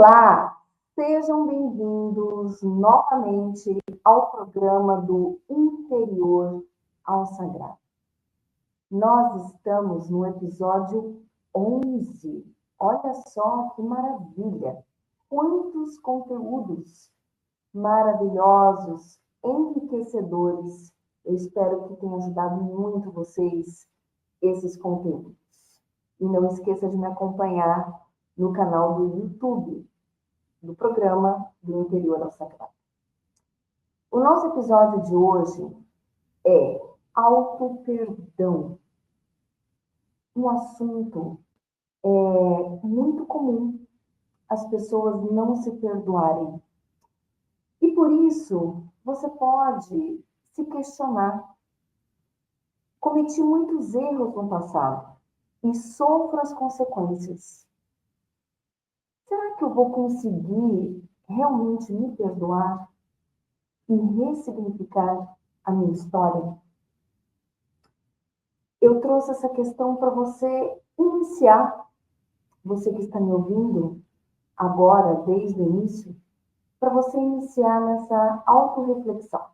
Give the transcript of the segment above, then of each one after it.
Olá, sejam bem-vindos novamente ao programa do Interior ao Sagrado. Nós estamos no episódio 11. Olha só que maravilha! Quantos conteúdos maravilhosos, enriquecedores. Eu espero que tenha ajudado muito vocês esses conteúdos. E não esqueça de me acompanhar no canal do YouTube do programa do Interior ao Sagrado. O nosso episódio de hoje é auto-perdão. Um assunto muito comum, as pessoas não se perdoarem. E por isso, você pode se questionar. Cometi muitos erros no passado e sofro as consequências. Será que eu vou conseguir realmente me perdoar e ressignificar a minha história? Eu trouxe essa questão para você iniciar, você que está me ouvindo agora, desde o início, para você iniciar nessa autorreflexão.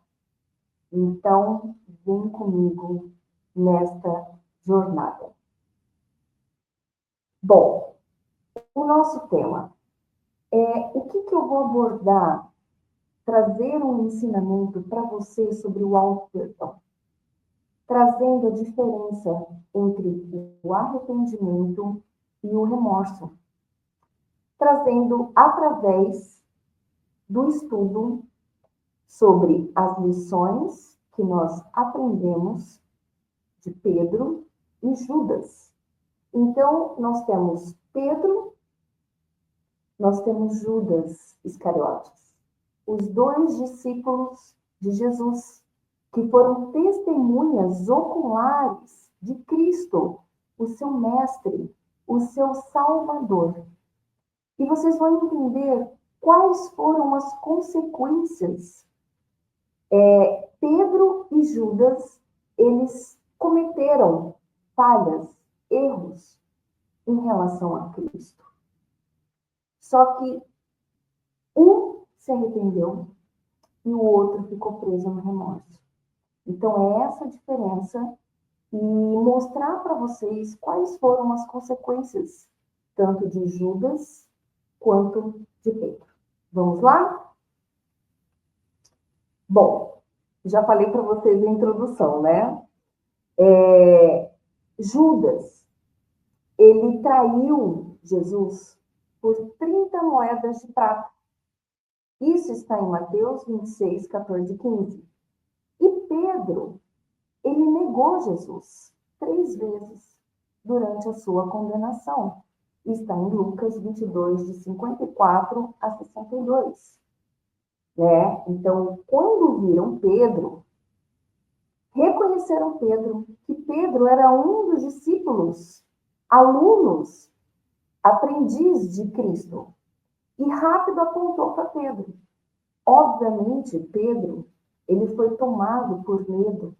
Então, vem comigo nesta jornada. Bom, o nosso tema é o que eu vou abordar, trazer um ensinamento para você sobre o auto-perdão, trazendo a diferença entre o arrependimento e o remorso, trazendo através do estudo sobre as lições que nós aprendemos de Pedro e Judas. Então, nós temos Pedro, nós temos Judas Iscariotes, os dois discípulos de Jesus, que foram testemunhas oculares de Cristo, o seu mestre, o seu Salvador. E vocês vão entender quais foram as consequências. Pedro e Judas, eles cometeram falhas, erros em relação a Cristo. Só que um se arrependeu e o outro ficou preso no remorso. Então, é essa a diferença e mostrar para vocês quais foram as consequências, tanto de Judas quanto de Pedro. Vamos lá? Bom, já falei para vocês a introdução, né? Judas, ele traiu Jesus por 30 moedas de prata. Isso está em Mateus 26, 14 e 15. E Pedro, ele negou Jesus 3 vezes durante a sua condenação. Está em Lucas 22, de 54 a 62. Então, quando viram Pedro, reconheceram Pedro, que Pedro era um dos discípulos, alunos, aprendiz de Cristo. E rápido apontou para Pedro. Obviamente, Pedro, ele foi tomado por medo,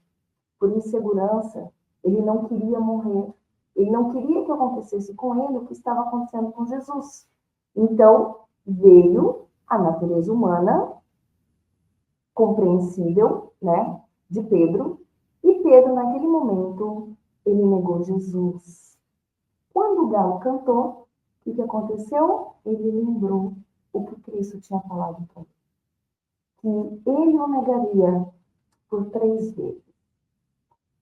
por insegurança. Ele não queria morrer. Ele não queria que acontecesse com ele o que estava acontecendo com Jesus. Então, veio a natureza humana, compreensível, né, de Pedro. E Pedro, naquele momento, ele negou Jesus. Quando o galo cantou, o que aconteceu? Ele lembrou o que Cristo tinha falado para ele. Que ele o negaria por 3 vezes.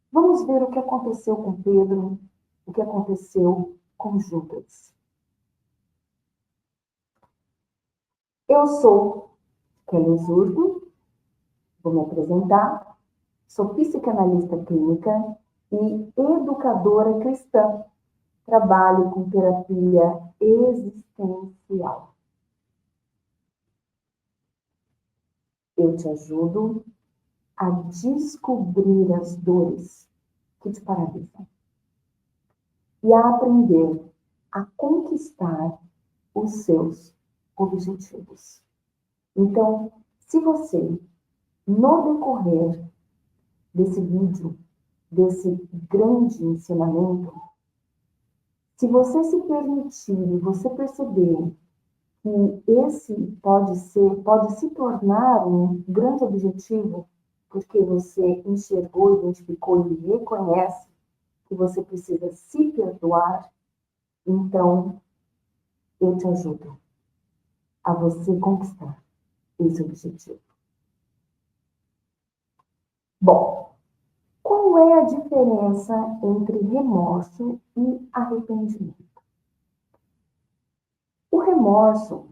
Vamos ver o que aconteceu com Pedro, o que aconteceu com Judas. Eu sou Kelly Zurdo, vou me apresentar, sou psicanalista clínica e educadora cristã. Trabalho com terapia existencial. Eu te ajudo a descobrir as dores que te paralisam e a aprender a conquistar os seus objetivos. Então, se você, no decorrer desse vídeo, desse grande ensinamento, se você se permitir e você perceber E esse pode se tornar um grande objetivo, porque você enxergou, identificou e reconhece que você precisa se perdoar. Então, eu te ajudo a você conquistar esse objetivo. Bom, qual é a diferença entre remorso e arrependimento? O remorso,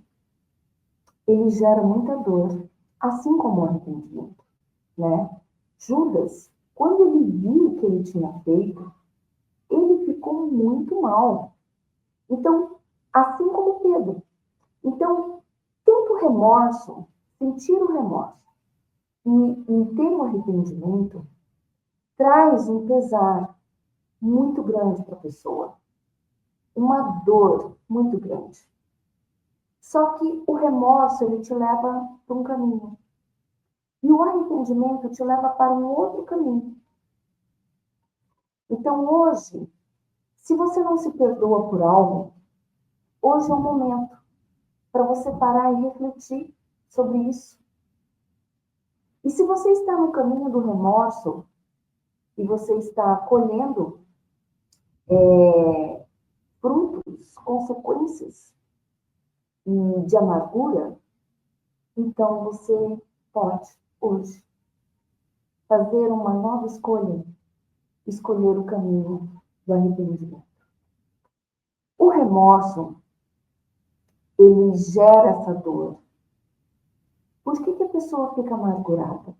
ele gera muita dor, assim como o arrependimento, né? Judas, quando ele viu o que ele tinha feito, ele ficou muito mal. Então, assim como Pedro. Então, tanto o remorso, sentir o remorso e ter um arrependimento, traz um pesar muito grande para a pessoa, uma dor muito grande. Só que o remorso, ele te leva para um caminho. E o arrependimento te leva para um outro caminho. Então, hoje, se você não se perdoa por algo, hoje é o momento para você parar e refletir sobre isso. E se você está no caminho do remorso e você está colhendo frutos, consequências de amargura, então você pode, hoje, fazer uma nova escolha, escolher o caminho do arrependimento. O remorso, ele gera essa dor. Por que a pessoa fica amargurada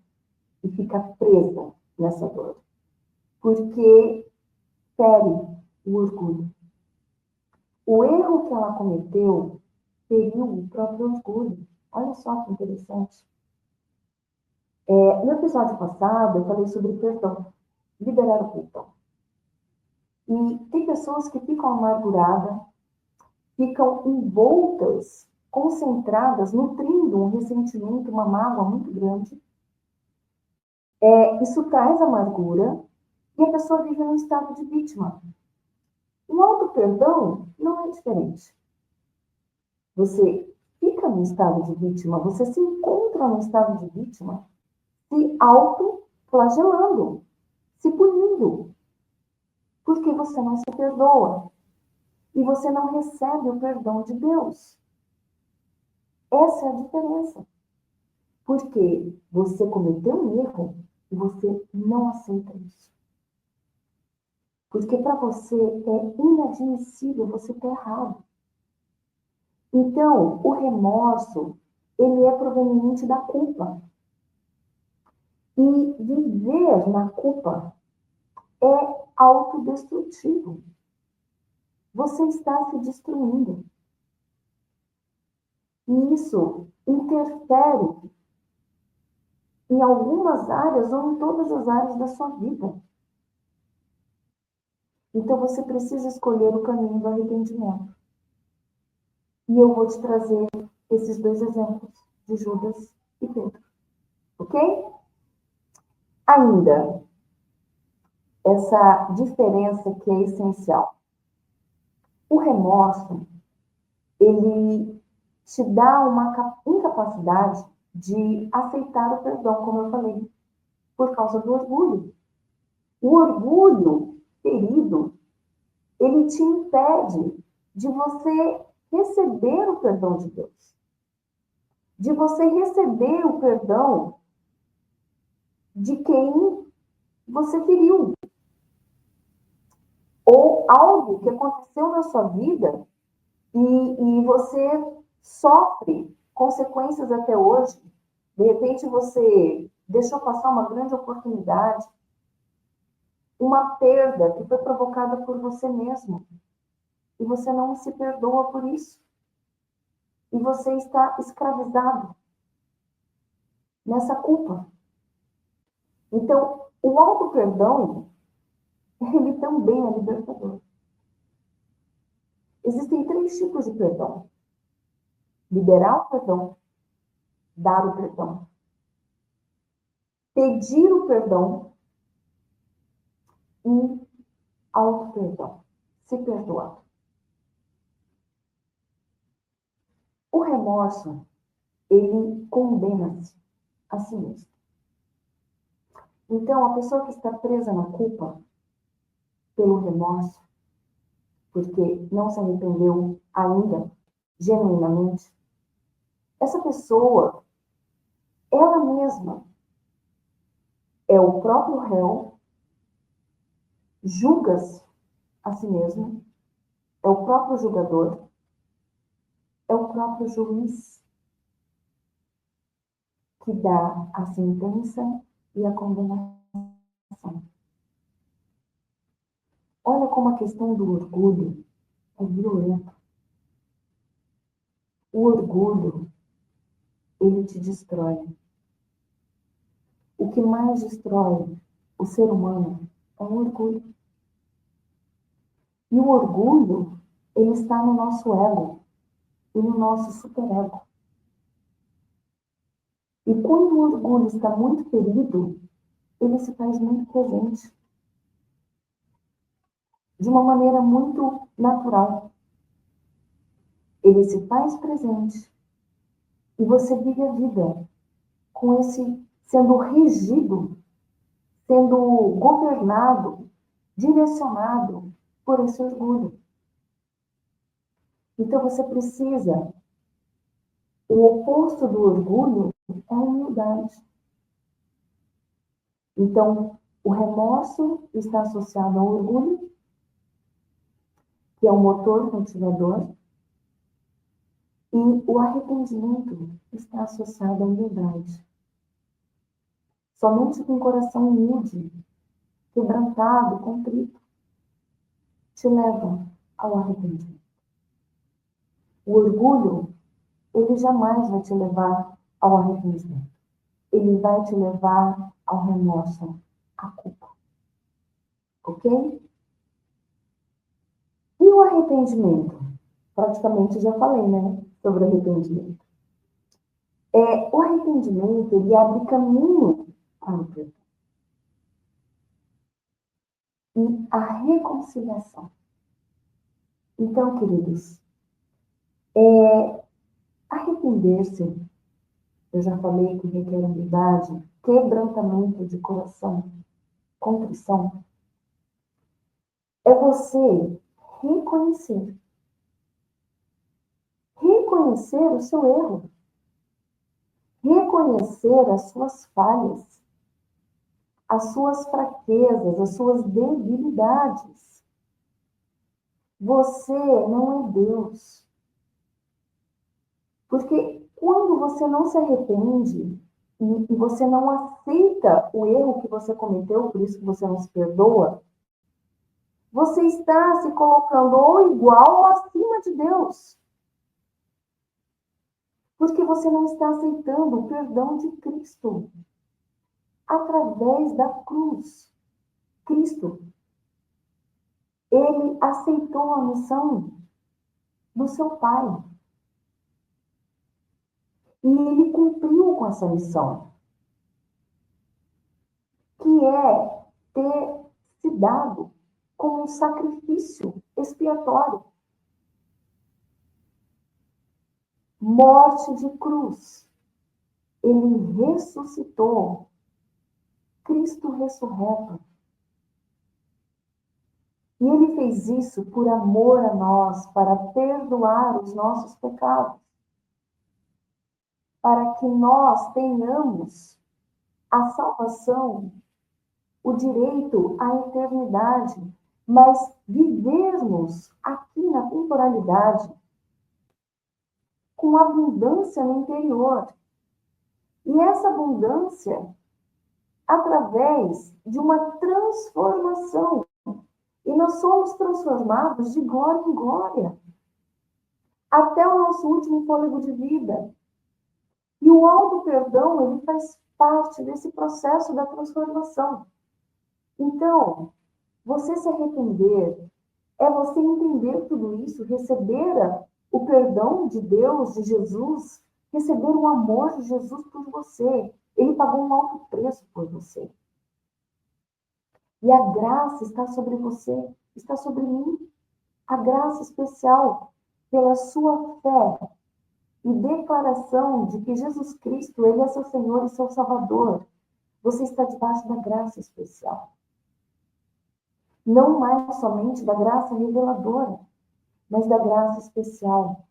e fica presa nessa dor? Porque fere o orgulho. O erro que ela cometeu feriu o próprio orgulho. Olha só que interessante. No episódio passado, eu falei sobre perdão, liberar o perdão. E tem pessoas que ficam amarguradas, ficam envoltas, concentradas, nutrindo um ressentimento, uma mágoa muito grande. Isso traz amargura e a pessoa vive num estado de vítima. O auto-perdão não é diferente. Você fica no estado de vítima, você se encontra no estado de vítima, se auto-flagelando, se punindo, porque você não se perdoa e você não recebe o perdão de Deus. Essa é a diferença. Porque você cometeu um erro e você não aceita isso. Porque para você é inadmissível você ter errado. Então, o remorso, ele é proveniente da culpa. E viver na culpa é autodestrutivo. Você está se destruindo. E isso interfere em algumas áreas ou em todas as áreas da sua vida. Então você precisa escolher o caminho do arrependimento. E eu vou te trazer esses dois exemplos de Judas e Pedro. Ok? Ainda, essa diferença que é essencial. O remorso, ele te dá uma incapacidade de aceitar o perdão, como eu falei, por causa do orgulho. O orgulho ferido, ele te impede de você receber o perdão de Deus. De você receber o perdão de quem você feriu. Ou algo que aconteceu na sua vida e você sofre consequências até hoje. De repente você deixou passar uma grande oportunidade, uma perda que foi provocada por você mesmo. E você não se perdoa por isso. E você está escravizado nessa culpa. Então, o auto-perdão, ele também é libertador. Existem 3 tipos de perdão. Liberar o perdão, dar o perdão, pedir o perdão e auto-perdão, se perdoar. O remorso, ele condena-se a si mesmo. Então, a pessoa que está presa na culpa pelo remorso, porque não se arrependeu ainda, genuinamente, essa pessoa, ela mesma, é o próprio réu, julga-se a si mesmo, é o próprio julgador, é o próprio juiz que dá a sentença e a condenação. Olha como a questão do orgulho é violenta. O orgulho, ele te destrói. O que mais destrói o ser humano é o orgulho. E o orgulho, ele está no nosso ego e no nosso superego. E quando o orgulho está muito ferido, ele se faz muito presente. De uma maneira muito natural. Ele se faz presente. E você vive a vida com esse, sendo regido, sendo governado, direcionado por esse orgulho. Então você precisa, o oposto do orgulho é a humildade. Então, o remorso está associado ao orgulho, que é o motor motivador, e o arrependimento está associado à humildade. Somente com o coração humilde, quebrantado, contrito, te leva ao arrependimento. O orgulho, ele jamais vai te levar ao arrependimento. Ele vai te levar ao remorso, à culpa. Ok? E o arrependimento? Praticamente já falei, né? Sobre o arrependimento. O arrependimento, ele abre caminho para o perdão. E a reconciliação. Então, queridos, arrepender-se, eu já falei que requer humildade, quebrantamento de coração, contrição, é você reconhecer o seu erro, reconhecer as suas falhas, as suas fraquezas, as suas debilidades. Você não é Deus. Porque quando você não se arrepende e você não aceita o erro que você cometeu, por isso que você não se perdoa, você está se colocando ou igual ou acima de Deus. Porque você não está aceitando o perdão de Cristo através da cruz. Cristo, ele aceitou a missão do seu Pai. E ele cumpriu com essa missão, que é ter se dado como um sacrifício expiatório. Morte de cruz. Ele ressuscitou. Cristo ressurreto. E ele fez isso por amor a nós, para perdoar os nossos pecados. Para que nós tenhamos a salvação, o direito à eternidade, mas vivermos aqui na temporalidade com abundância no interior. E essa abundância através de uma transformação. E nós somos transformados de glória em glória, até o nosso último fôlego de vida. E o auto-perdão, ele faz parte desse processo da transformação. Então, você se arrepender é você entender tudo isso, receber o perdão de Deus, de Jesus, receber o amor de Jesus por você. Ele pagou um alto preço por você. E a graça está sobre você, está sobre mim. A graça especial pela sua fé e declaração de que Jesus Cristo, Ele é seu Senhor e seu Salvador. Você está debaixo da graça especial. Não mais somente da graça reveladora, mas da graça especial.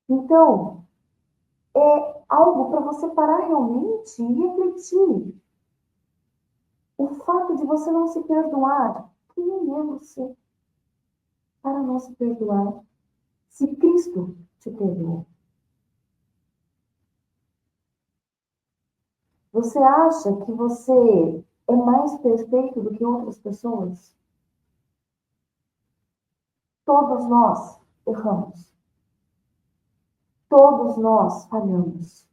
Então, é algo para você parar realmente e refletir. O fato de você não se perdoar, quem é você para não se perdoar? Se Cristo te perdoou. Você acha que você é mais perfeito do que outras pessoas? Todos nós erramos. Todos nós falhamos.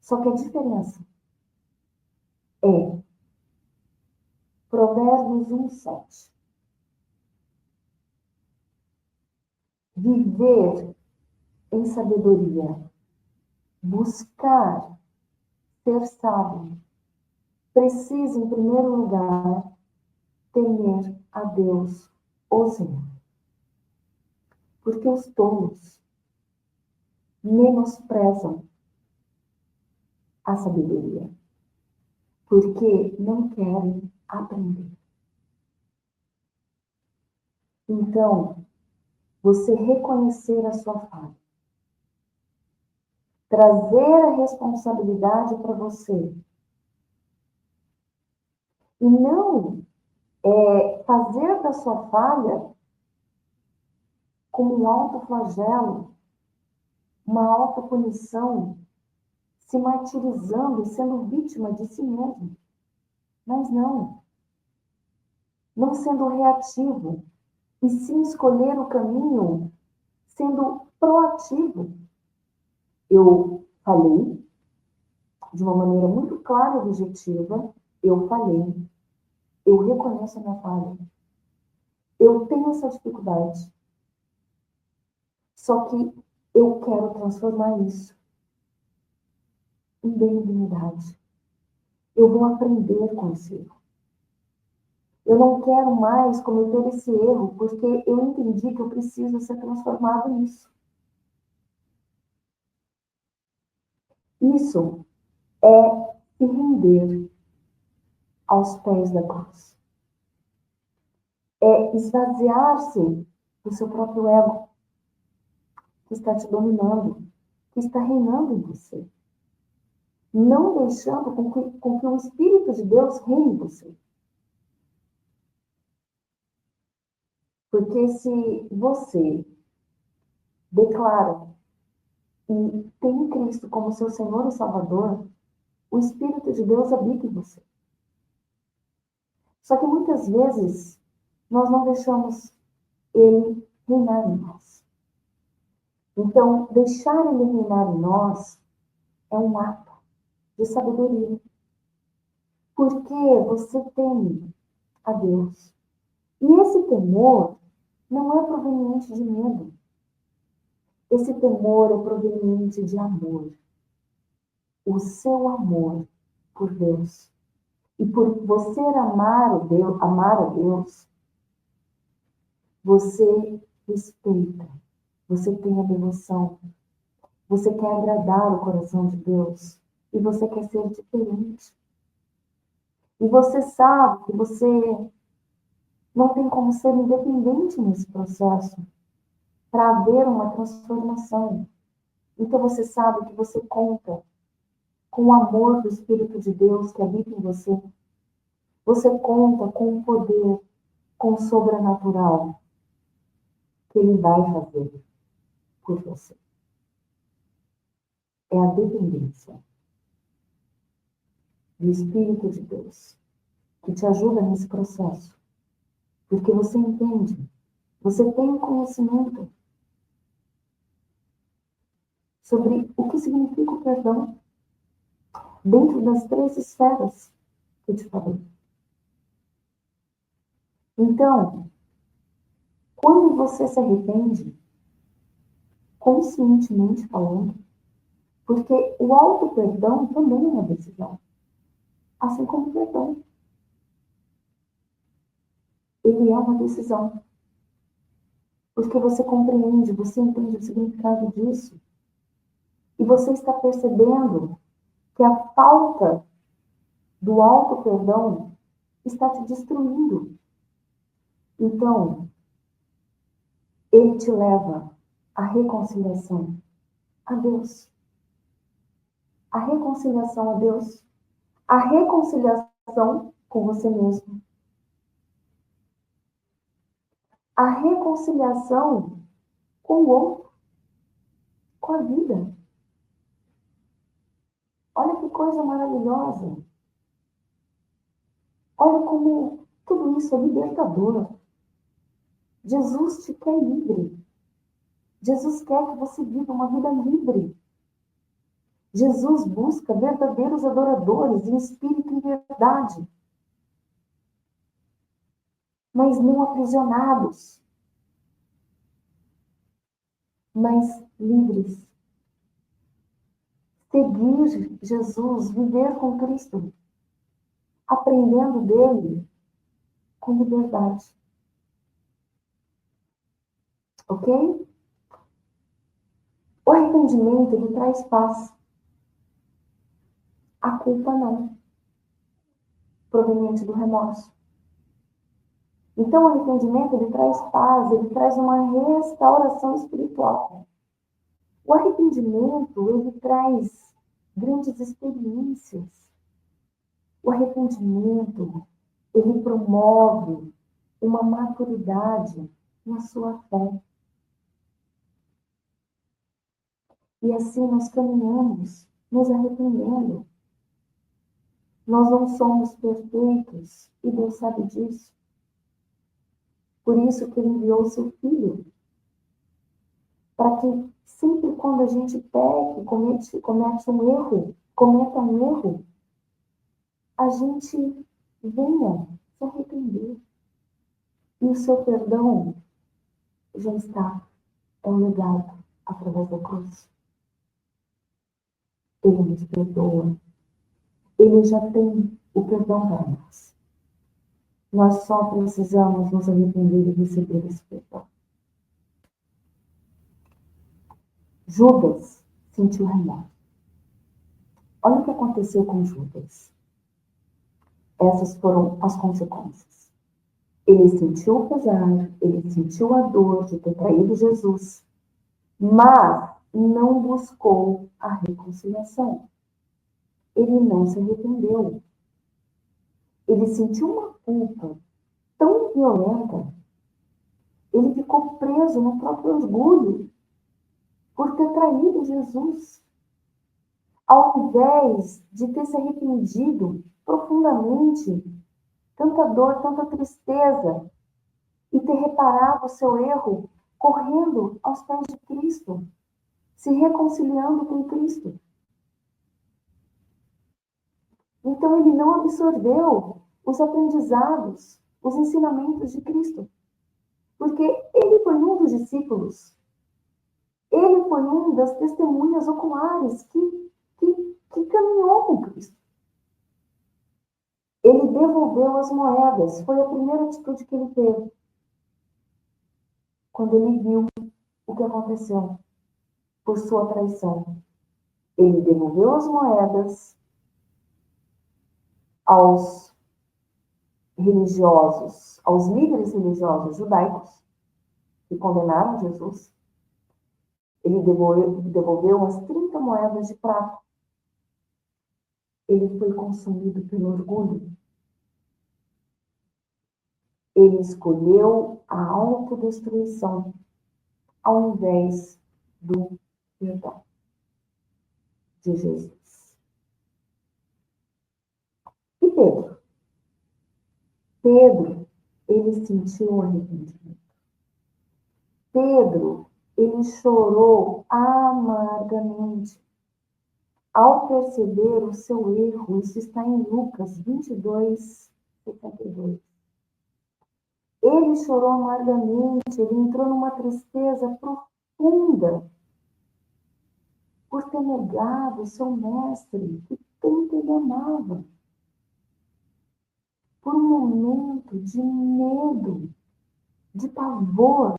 Só que a diferença é Provérbios 1:7. Viver em sabedoria, buscar ser sábio, precisa, em primeiro lugar, temer a Deus, o Senhor. Porque os tolos menosprezam a sabedoria, porque não querem aprender. Então, você reconhecer a sua falha, trazer a responsabilidade para você, e não fazer da sua falha como um autoflagelo, uma autopunição, se martirizando e sendo vítima de si mesmo. Mas não sendo reativo, e sim escolher o caminho sendo proativo. Eu falei de uma maneira muito clara e objetiva, eu falei, eu reconheço a minha falha, eu tenho essa dificuldade, só que eu quero transformar isso em benignidade. Eu vou aprender com esse erro. Eu não quero mais cometer esse erro, porque eu entendi que eu preciso ser transformado nisso. Isso é se render aos pés da cruz. É esvaziar-se do seu próprio ego, que está te dominando, que está reinando em você. Não deixando com que o Espírito de Deus reine em você. Porque se você declara e tem Cristo como seu Senhor e Salvador, o Espírito de Deus habita em você. Só que muitas vezes nós não deixamos Ele reinar em nós. Então, deixar Ele reinar em nós é um ato de sabedoria. Porque você teme a Deus. E esse temor não é proveniente de medo. Esse temor é proveniente de amor. O seu amor por Deus. E por você amar a Deus, você respeita, você tem a devoção, você quer agradar o coração de Deus e você quer ser diferente. E você sabe que você não tem como ser independente nesse processo para haver uma transformação. Então você sabe que você conta com o amor do Espírito de Deus que habita em você. Você conta com o poder, com o sobrenatural que Ele vai fazer por você. É a dependência do Espírito de Deus que te ajuda nesse processo. Porque você entende, você tem um conhecimento sobre o que significa o perdão dentro das 3 esferas que eu te falei. Então, quando você se arrepende, conscientemente falando, porque o auto-perdão também é uma decisão, assim como o perdão. Ele é uma decisão. Porque você compreende, você entende o significado disso. E você está percebendo que a falta do auto-perdão está te destruindo. Então, ele te leva à reconciliação a Deus. A reconciliação a Deus. A reconciliação com você mesmo. A reconciliação com o outro, com a vida. Olha que coisa maravilhosa. Olha como tudo isso é libertador. Jesus te quer livre. Jesus quer que você viva uma vida livre. Jesus busca verdadeiros adoradores em espírito e verdade, mas não aprisionados, mas livres. Seguir Jesus, viver com Cristo, aprendendo dele com liberdade. Ok? O arrependimento, ele traz paz. A culpa não, proveniente do remorso. Então, o arrependimento, ele traz paz, ele traz uma restauração espiritual. O arrependimento, ele traz grandes experiências. O arrependimento, ele promove uma maturidade na sua fé. E assim nós caminhamos, nos arrependendo. Nós não somos perfeitos, e Deus sabe disso. Por isso que ele enviou o seu Filho. Para que sempre quando a gente peque, cometa um erro, a gente venha se arrepender. E o seu perdão já está, é um legado através da cruz. Ele nos perdoa. Ele já tem o perdão para nós. Nós só precisamos nos arrepender e receber esse perdão. Judas sentiu remorso. Olha o que aconteceu com Judas. Essas foram as consequências. Ele sentiu o pesar, ele sentiu a dor de ter traído Jesus, mas não buscou a reconciliação. Ele não se arrependeu. Ele sentiu uma culpa tão violenta, ele ficou preso no próprio orgulho por ter traído Jesus. Ao invés de ter se arrependido profundamente, tanta dor, tanta tristeza, e ter reparado o seu erro, correndo aos pés de Cristo, se reconciliando com Cristo. Então ele não absorveu os aprendizados, os ensinamentos de Cristo. Porque ele foi um dos discípulos. Ele foi um das testemunhas oculares que caminhou com Cristo. Ele devolveu as moedas. Foi a primeira atitude que ele teve. Quando ele viu o que aconteceu por sua traição. Ele devolveu as moedas aos religiosos, aos líderes religiosos judaicos que condenaram Jesus. Ele devolveu as 30 moedas de prata. Ele foi consumido pelo orgulho. Ele escolheu a autodestruição ao invés do perdão de Jesus. E Pedro? Pedro, ele sentiu arrependimento. Pedro, ele chorou amargamente ao perceber o seu erro. Isso está em Lucas 22, 72. Ele chorou amargamente, ele entrou numa tristeza profunda por ter negado o seu mestre, que tanto ele amava. Por um momento de medo, de pavor,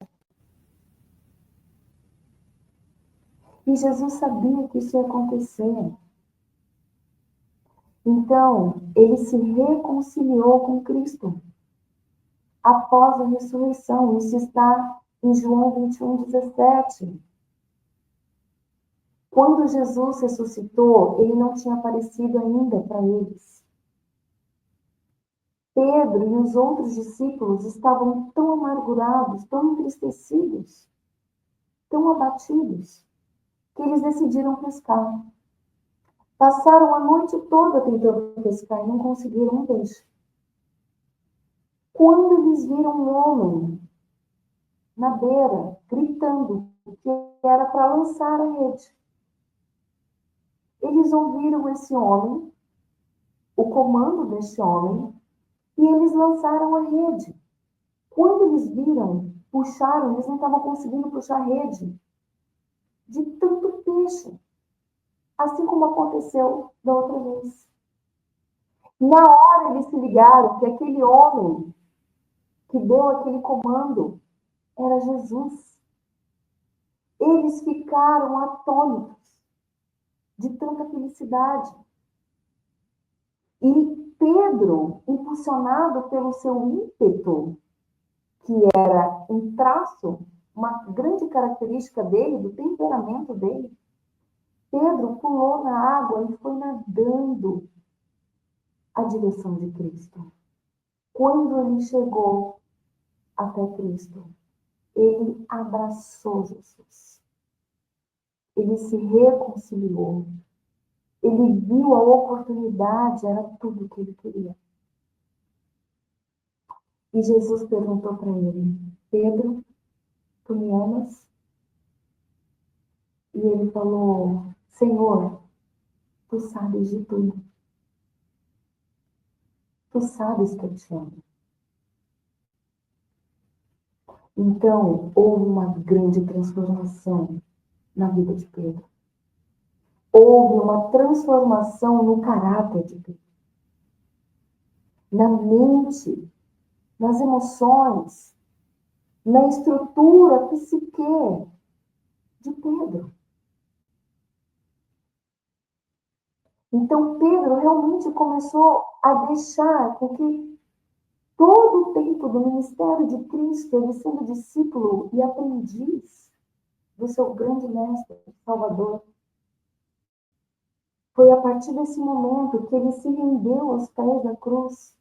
E Jesus sabia que isso ia acontecer. Então, ele se reconciliou com Cristo após a ressurreição. Isso está em João 21:17. Quando Jesus ressuscitou, ele não tinha aparecido ainda para eles. Pedro e os outros discípulos estavam tão amargurados, tão entristecidos, tão abatidos, que eles decidiram pescar. Passaram a noite toda tentando pescar e não conseguiram um peixe. Quando eles viram um homem na beira, gritando que era para lançar a rede, eles ouviram esse homem, o comando desse homem, e eles lançaram a rede. Quando eles viram, puxaram, eles não estavam conseguindo puxar a rede de tanto peixe, assim como aconteceu da outra vez. Na hora eles se ligaram que aquele homem que deu aquele comando era Jesus. Eles ficaram atônitos de tanta felicidade. E Pedro, impulsionado pelo seu ímpeto, que era um traço, uma grande característica dele, do temperamento dele, Pedro pulou na água e foi nadando à direção de Cristo. Quando ele chegou até Cristo, ele abraçou Jesus. Ele se reconciliou. Ele viu a oportunidade, era tudo o que ele queria. E Jesus perguntou para ele: Pedro, tu me amas? E ele falou: Senhor, tu sabes de tudo. Tu sabes que eu te amo. Então, houve uma grande transformação na vida de Pedro. Houve uma transformação no caráter de Pedro, na mente, nas emoções, na estrutura psique de Pedro. Então, Pedro realmente começou a deixar com que todo o tempo do ministério de Cristo, ele sendo discípulo e aprendiz do seu grande mestre, Salvador, foi a partir desse momento que ele se rendeu aos pés da cruz,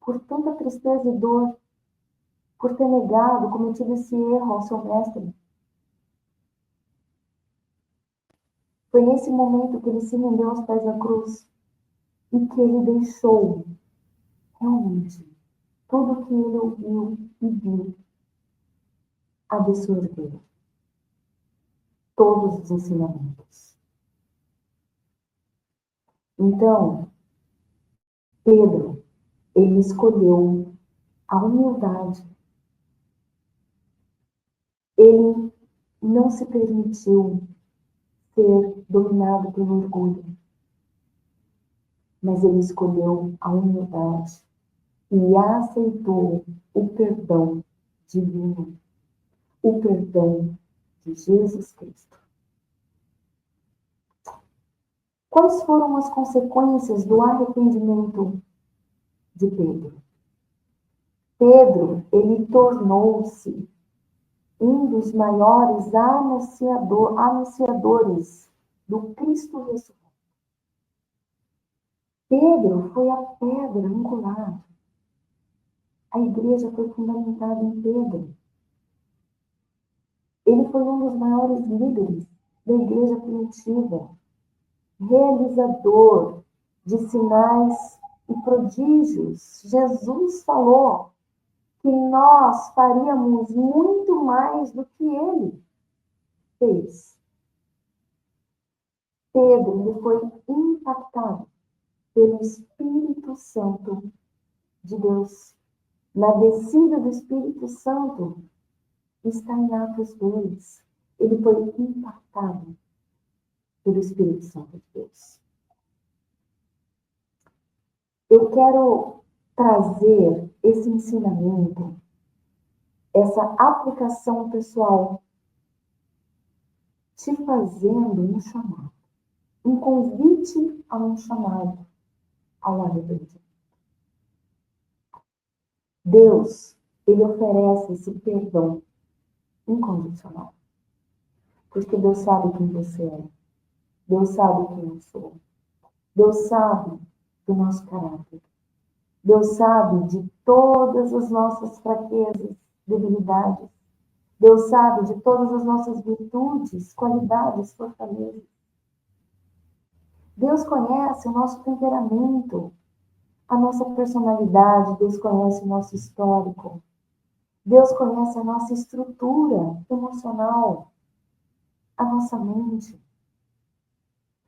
por tanta tristeza e dor, por ter negado, cometido esse erro ao seu mestre. Foi nesse momento que ele se rendeu aos pés da cruz e que ele deixou realmente tudo que ele ouviu e viu absorver todos os ensinamentos. Então, Pedro, ele escolheu a humildade. Ele não se permitiu ser dominado pelo orgulho, mas ele escolheu a humildade e aceitou o perdão divino, o perdão de Jesus Cristo. Quais foram as consequências do arrependimento de Pedro? Pedro, ele tornou-se um dos maiores anunciadores do Cristo ressurreto. Pedro foi a pedra angular. A igreja foi fundamentada em Pedro. Ele foi um dos maiores líderes da igreja primitiva, realizador de sinais e prodígios. Jesus falou que nós faríamos muito mais do que ele fez. Pedro, ele foi impactado pelo Espírito Santo de Deus. Na descida do Espírito Santo, está em Atos 2. Ele foi impactado pelo Espírito Santo de Deus. Eu quero trazer esse ensinamento, essa aplicação pessoal, te fazendo um chamado, um convite a um chamado ao arrependimento. Deus, ele oferece esse perdão incondicional. Porque Deus sabe quem você é. Deus sabe quem eu sou. Deus sabe do nosso caráter. Deus sabe de todas as nossas fraquezas, debilidades. Deus sabe de todas as nossas virtudes, qualidades, fortalezas. Deus conhece o nosso temperamento, a nossa personalidade. Deus conhece o nosso histórico. Deus conhece a nossa estrutura emocional, a nossa mente.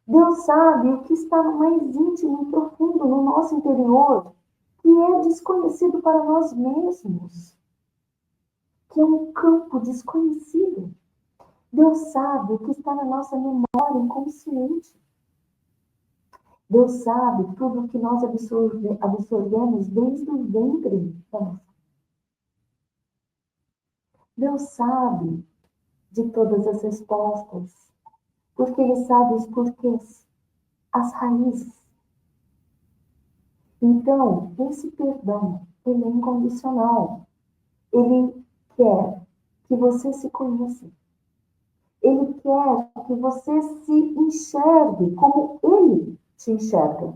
Deus sabe o que está no mais íntimo e profundo no nosso interior, que é desconhecido para nós mesmos, que é um campo desconhecido. Deus sabe o que está na nossa memória inconsciente. Deus sabe tudo o que nós absorvemos desde o ventre da nossa. Deus sabe de todas as respostas, porque Ele sabe os porquês, as raízes. Então, esse perdão, ele é incondicional. Ele quer que você se conheça. Ele quer que você se enxergue como Ele te enxerga.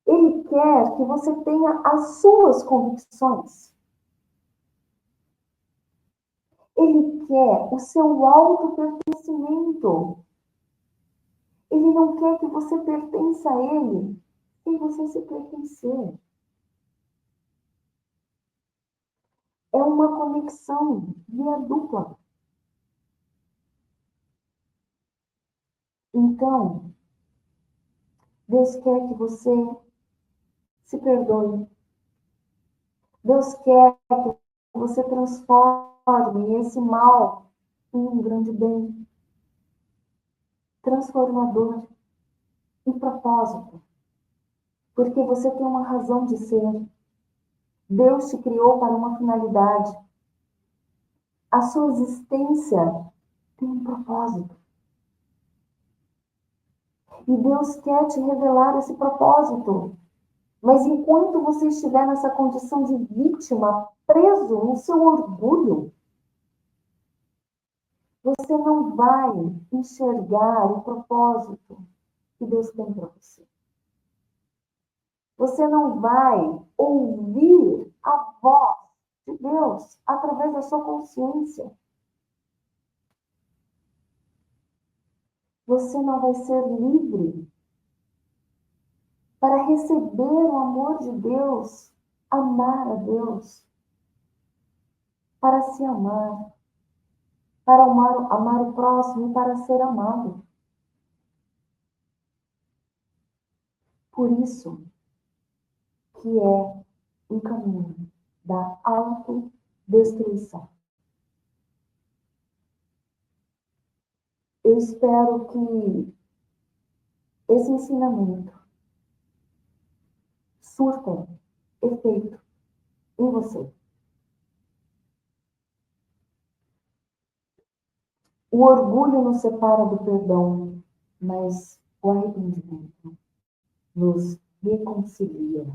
Ele quer que você tenha as suas convicções. Ele quer o seu autopertencimento. Ele não quer que você pertença a Ele sem você se pertencer. É uma conexão via dupla. Então, Deus quer que você se perdoe. Deus quer que você transforme esse mal em um grande bem, transformador e propósito. Porque você tem uma razão de ser. Deus te criou para uma finalidade. A sua existência tem um propósito. E Deus quer te revelar esse propósito. Mas enquanto você estiver nessa condição de vítima, preso no seu orgulho, você não vai enxergar o propósito que Deus tem para você. Você não vai ouvir a voz de Deus através da sua consciência. Você não vai ser livre para receber o amor de Deus, amar a Deus, para se amar, para amar o próximo e para ser amado. Por isso que é um caminho da autodestruição. Eu espero que esse ensinamento surta efeito em você. O orgulho nos separa do perdão, mas o arrependimento nos reconcilia.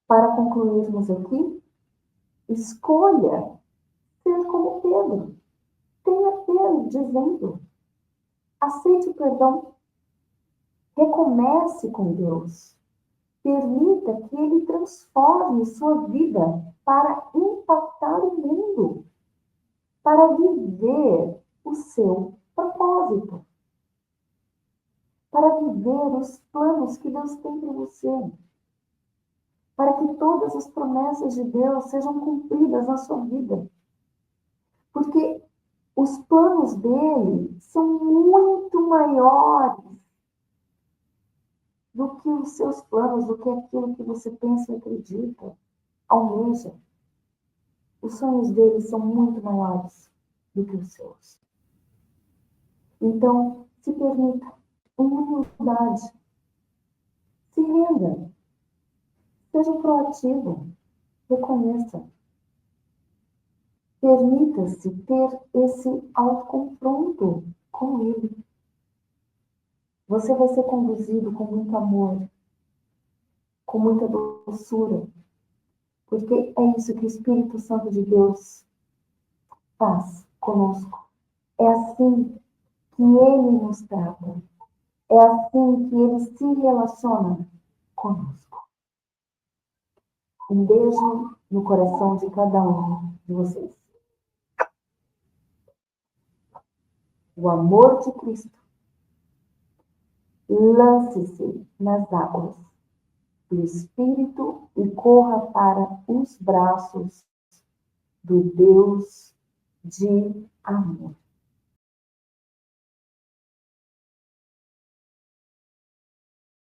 Para concluirmos aqui, escolha ser como Pedro. Tenha Pedro dizendo: aceite o perdão, recomece com Deus, permita que Ele transforme sua vida para impactar o mundo, para viver o seu propósito, para viver os planos que Deus tem para você, para que todas as promessas de Deus sejam cumpridas na sua vida. Porque os planos dele são muito maiores do que os seus planos, do que aquilo que você pensa e acredita, almeja. Os sonhos dele são muito maiores do que os seus. Então, se permita, em humildade, se renda, seja proativo, reconheça. Permita-se ter esse autoconfronto com Ele. Você vai ser conduzido com muito amor, com muita doçura, porque é isso que o Espírito Santo de Deus faz conosco. É assim que Ele nos trata. É assim que Ele se relaciona conosco. Um beijo no coração de cada um de vocês. O amor de Cristo. Lance-se nas águas do Espírito e corra para os braços do Deus de amor.